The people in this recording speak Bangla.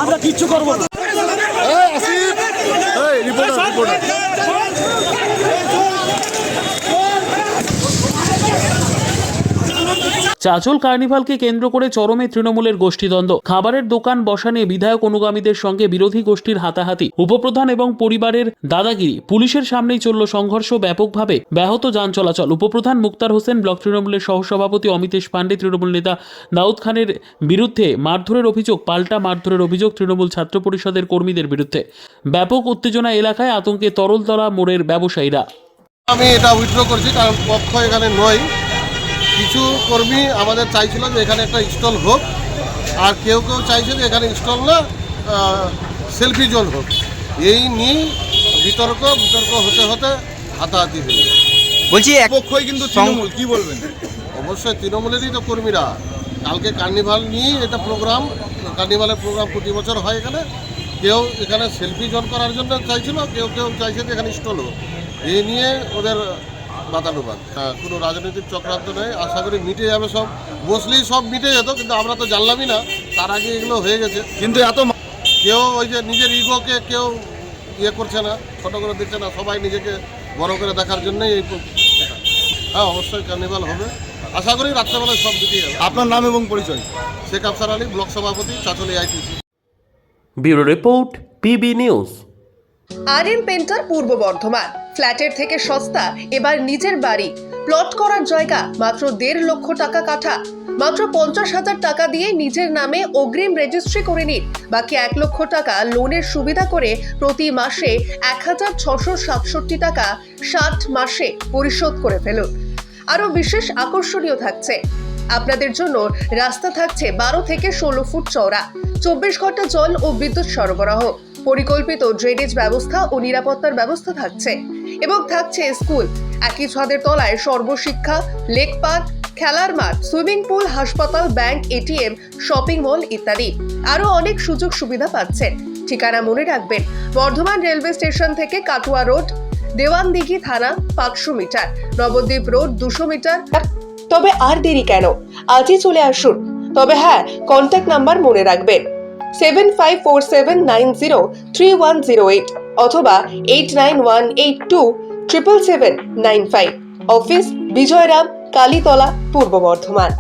আমরা কিচ্ছু করবো না। চাঁচল কার্নিভালকে কেন্দ্র করে চরমে তৃণমূলের গোষ্ঠীদ্বন্দ্ব। খাবারের দোকান বসা নিয়ে বিধায়ক অনুগামীদের সঙ্গে বিরোধী গোষ্ঠীর হাতাহাতি, উপপ্রধান এবং পরিবারের দাদাগিরি, পুলিশের সামনেই চলল সংঘর্ষ, ব্যাপকভাবে ব্যাহত যান চলাচল। উপপ্রধান মুক্তার হোসেন, ব্লক তৃণমূলের সহসভাপতি অমিতেশ পাণ্ডে, তৃণমূল নেতা দাউদ খানের বিরুদ্ধে মারধরের অভিযোগ, পাল্টা মারধরের অভিযোগ তৃণমূল ছাত্র পরিষদের কর্মীদের বিরুদ্ধে। ব্যাপক উত্তেজনা, এলাকায় আতঙ্কে তরলতলা মোড়ের ব্যবসায়ীরা। আমি এটা উইথড্র করছি, কারণ পক্ষ এখানে নয়। কিছু কর্মী আমাদের চাইছিল যে এখানে একটা স্টল হোক, আর কেউ কেউ চাইছে যে এখানে স্টল না সেলফি জোন হোক। এই নিয়ে বিতর্ক হতে হতে হাতাহাতি হয়ে যায়। বলছি পক্ষই কিন্তু তৃণমূল, কি বলবেন? অবশ্যই তৃণমূলেরই তো কর্মীরা। কালকে কার্নিভাল নিয়ে এটা প্রোগ্রাম, কার্নিভালের প্রোগ্রাম প্রতি বছর হয় এখানে। কেউ এখানে সেলফি জোন করার জন্য চাইছিল, কেউ চাইছে যে এখানে স্টল হোক। এই নিয়ে ওদের বাতানুবাদ। কোনো রাজনৈতিক চক্রান্ত নেই, আশা করি মিটে যাবে সব। বসলেই সব মিটে যেত, কিন্তু আমরা তো জানলামই না, তার আগে এগুলো হয়ে গেছে। কিন্তু এত কেউ ওই যে নিজের ইগোকে কেউ ইয়ে করছে না, ছোটো করে দিচ্ছে না, সবাই নিজেকে বড় করে দেখার জন্যই এই। হ্যাঁ, অবশ্যই কার্নিভাল হবে, আশা করি রাত্রেবেলায় সব দিকে যাবে। আপনার নাম এবং পরিচয়? শেখ আফসার আলী, ব্লক সভাপতি, Chanchal AITC। Bureau report, PB news. RM painter পূর্ব বর্ধমান। ফ্ল্যাটের থেকে সস্তা এবার নিজের বাড়ি। প্লট করার জায়গা মাত্র 1.5 লক্ষ টাকা কাঠা। মাত্র 50,000 টাকা দিয়ে নিজের নামে অগ্রিম রেজিস্ট্রি করে নিন। বাকি 1 লক্ষ টাকা লোনের সুবিধা করে প্রতি মাসে 1,667 টাকা 60 মাসে পরিশোধ করে ফেলুন। আরও বিশেষ আকর্ষণীয় থাকছে, আপনাদের জন্য রাস্তা থাকছে 12 থেকে 16 ফুট চওড়া, 24 ঘন্টা জল ও বিদ্যুৎ সরবরাহ, পরিকল্পিত ড্রেনেজ ব্যবস্থা ও নিরাপত্তার ব্যবস্থা থাকছে এবং থাকছে স্কুল। একই ছাদের তলায় সর্বশিক্ষা, লেক পার্ক, খেলার মাঠ, সুইমিং পুল, হাসপাতাল, ব্যাংক, ATM, শপিং মল ইত্যাদি আরো অনেক সুযোগ সুবিধা পাচ্ছেন। ঠিকানা মনে রাখবেন, বর্ধমান রেলওয়ে স্টেশন থেকে কাটুয়া রোড, দেওয়ানদিঘি থানা 500 মিটার, নবদ্বীপ রোড 200 মিটার। তবে আর দেরি কেন, আজই চলে আসুন। তবে হ্যাঁ, কন্ট্যাক্ট নাম্বার মনে রাখবেন 7547903108 অথবা 8918277795। অফিস বিজয়রাম, কালীতলা, পূর্ব বর্ধমান।